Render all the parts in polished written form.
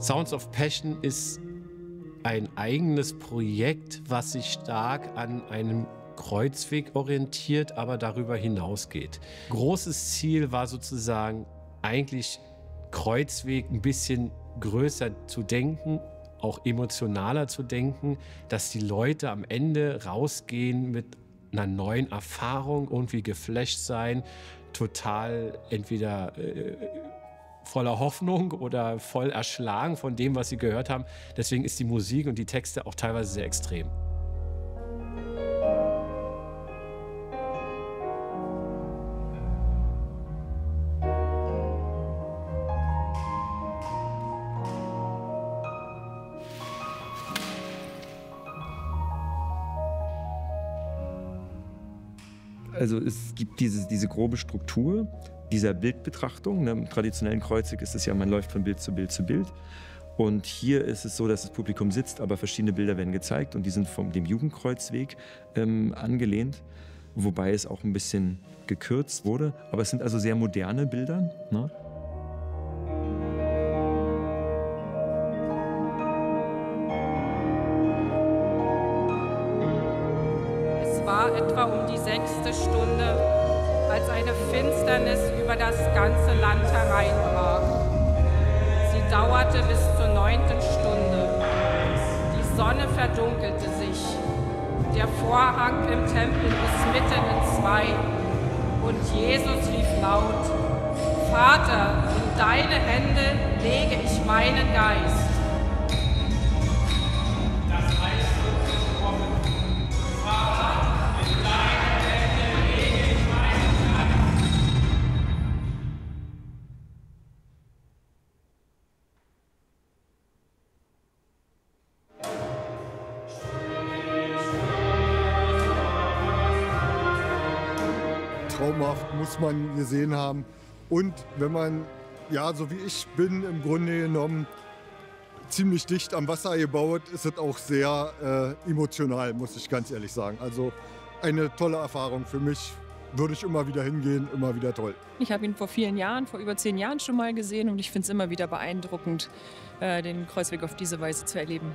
Sounds of Passion ist ein eigenes Projekt, was sich stark an einem Kreuzweg orientiert, aber darüber hinausgeht. Großes Ziel war sozusagen eigentlich Kreuzweg ein bisschen größer zu denken, auch emotionaler zu denken, dass die Leute am Ende rausgehen mit einer neuen Erfahrung, irgendwie geflasht sein, total entweder voller Hoffnung oder voll erschlagen von dem, was sie gehört haben. Deswegen ist die Musik und die Texte auch teilweise sehr extrem. Also es gibt diese grobe Struktur dieser Bildbetrachtung. Ne? Im traditionellen Kreuzweg ist es ja, man läuft von Bild zu Bild zu Bild. Und hier ist es so, dass das Publikum sitzt, aber verschiedene Bilder werden gezeigt und die sind von dem Jugendkreuzweg angelehnt, wobei es auch ein bisschen gekürzt wurde. Aber es sind also sehr moderne Bilder. Ne? Etwa um die 6. Stunde, als eine Finsternis über das ganze Land hereinbrach. Sie dauerte bis zur 9. Stunde. Die Sonne verdunkelte sich. Der Vorhang im Tempel riss mitten in zwei. Und Jesus rief laut: Vater, in deine Hände lege ich meinen Geist. Traumhaft, muss man gesehen haben. Und wenn man, ja, so wie ich bin, im Grunde genommen ziemlich dicht am Wasser gebaut, ist es auch sehr emotional, muss ich ganz ehrlich sagen. Also eine tolle Erfahrung für mich. Würde ich immer wieder hingehen, immer wieder toll. Ich habe ihn vor vielen Jahren, vor über 10 Jahren schon mal gesehen und ich finde es immer wieder beeindruckend, den Kreuzweg auf diese Weise zu erleben.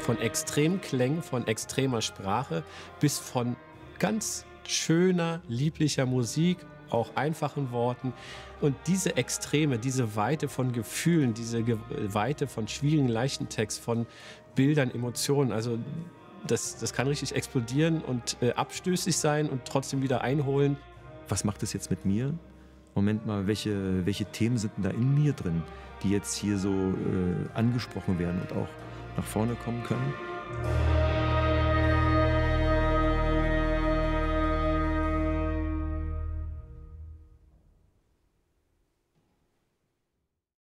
Von extremen Klängen, von extremer Sprache bis von ganz schöner, lieblicher Musik, auch einfachen Worten. Und diese Extreme, diese Weite von Gefühlen, diese Weite von schwierigen, leichten Text, von Bildern, Emotionen, also das kann richtig explodieren und abstößig sein und trotzdem wieder einholen. Was macht es jetzt mit mir? Moment mal, welche Themen sind denn da in mir drin, die jetzt hier so angesprochen werden und auch nach vorne kommen können?